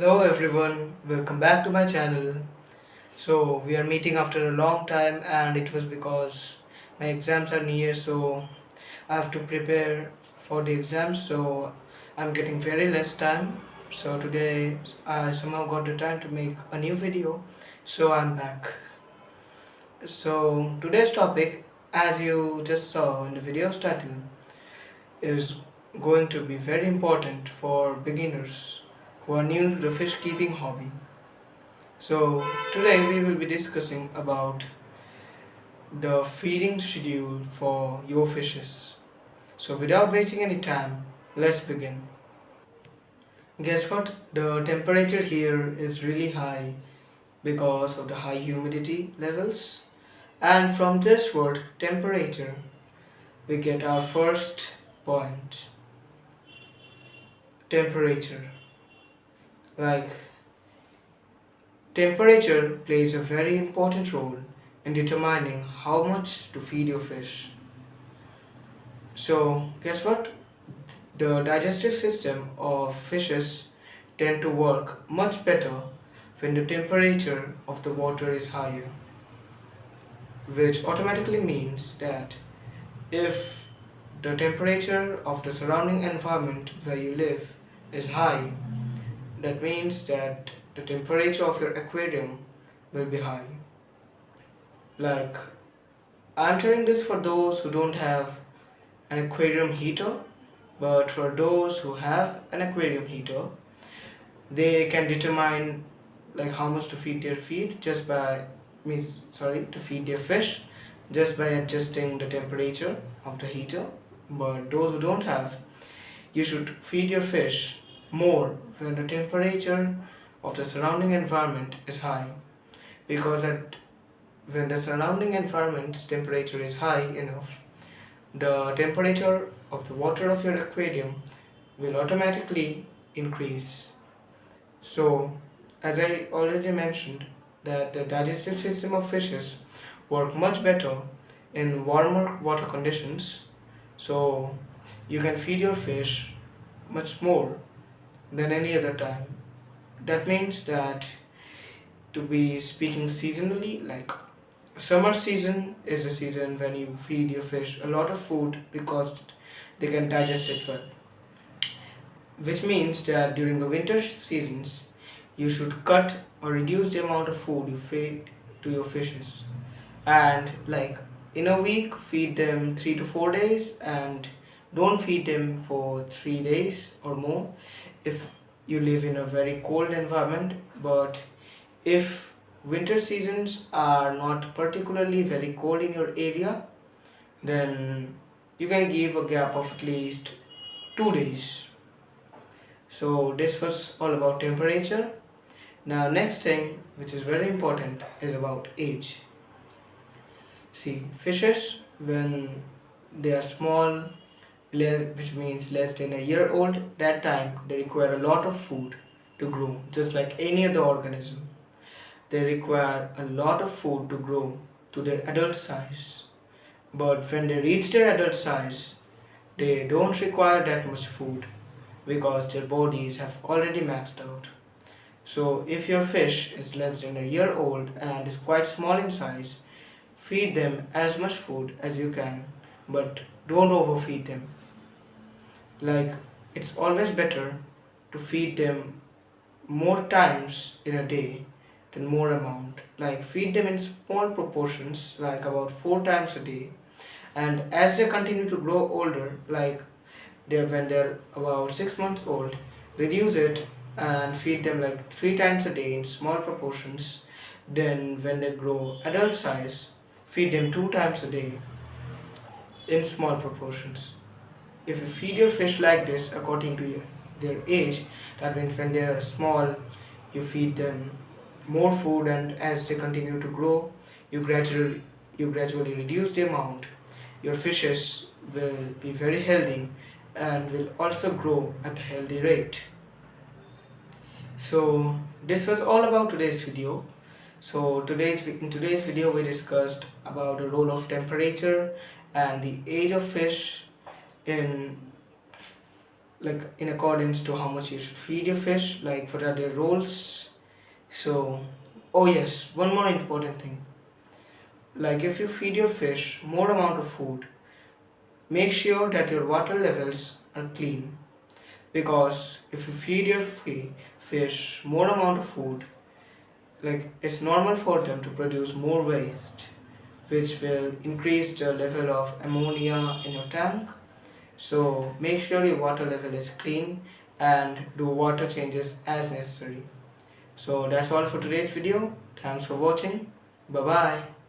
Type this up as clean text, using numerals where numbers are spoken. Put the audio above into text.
Hello everyone, welcome back to my channel. So we are meeting after a long time and it was because my exams are near, so I have to prepare for the exams, so I'm getting very less time. So today I somehow got the time to make a new video, so I'm back. So today's topic, as you just saw in the video's title, is going to be very important for beginners who are new to the fish keeping hobby. So today we will be discussing about the feeding schedule for your fishes. So without wasting any time, let's begin. Guess what? The temperature here is really high because of the high humidity levels. And from this word temperature, we get our first point. Temperature. Like temperature plays a very important role in determining how much to feed your fish. So, guess what? The digestive system of fishes tend to work much better when the temperature of the water is higher, which automatically means that if the temperature of the surrounding environment where you live is high, that means that the temperature of your aquarium will be high. Like, I'm telling this for those who don't have an aquarium heater, but for those who have an aquarium heater, they can determine like how much to feed their feed just by means sorry to feed their fish just by adjusting the temperature of the heater. But those who don't have, you should feed your fish more when the temperature of the surrounding environment is high, because at when the surrounding environment's temperature is high enough, the temperature of the water of your aquarium will automatically increase. So, as I already mentioned, that the digestive system of fishes work much better in warmer water conditions. So, you can feed your fish much more than any other time. That means that, to be speaking seasonally, like summer season is the season when you feed your fish a lot of food because they can digest it well, which means that during the winter seasons you should cut or reduce the amount of food you feed to your fishes, and like in a week feed them 3 to 4 days and don't feed them for 3 days or more if you live in a very cold environment. But if winter seasons are not particularly very cold in your area, then you can give a gap of at least 2 days. So this was all about temperature. Now next thing which is very important is about age. See, fishes when they are small, which means less than a year old, that time they require a lot of food to grow, just like any other organism. They require a lot of food to grow to their adult size. But when they reach their adult size, they don't require that much food because their bodies have already maxed out. So, if your fish is less than a year old and is quite small in size, feed them as much food as you can, but don't overfeed them. Like, it's always better to feed them more times in a day than more amount. Like, feed them in small proportions, like about 4 times a day. And as they continue to grow older, like when they're about 6 months old, reduce it and feed them like 3 times a day in small proportions. Then when they grow adult size, feed them 2 times a day in small proportions. If you feed your fish like this according to their age, that means when they are small, you feed them more food, and as they continue to grow, you gradually reduce the amount. Your fishes will be very healthy and will also grow at a healthy rate. So this was all about today's video. So in today's video we discussed about the role of temperature and the age of fish in like in accordance to how much you should feed your fish, like what are their roles. So, oh yes, one more important thing. Like if you feed your fish more amount of food, make sure that your water levels are clean, because if you feed your fish more amount of food, like it's normal for them to produce more waste, which will increase the level of ammonia in your tank. So make sure your water level is clean and do water changes as necessary. So that's all for today's video. Thanks for watching. Bye bye.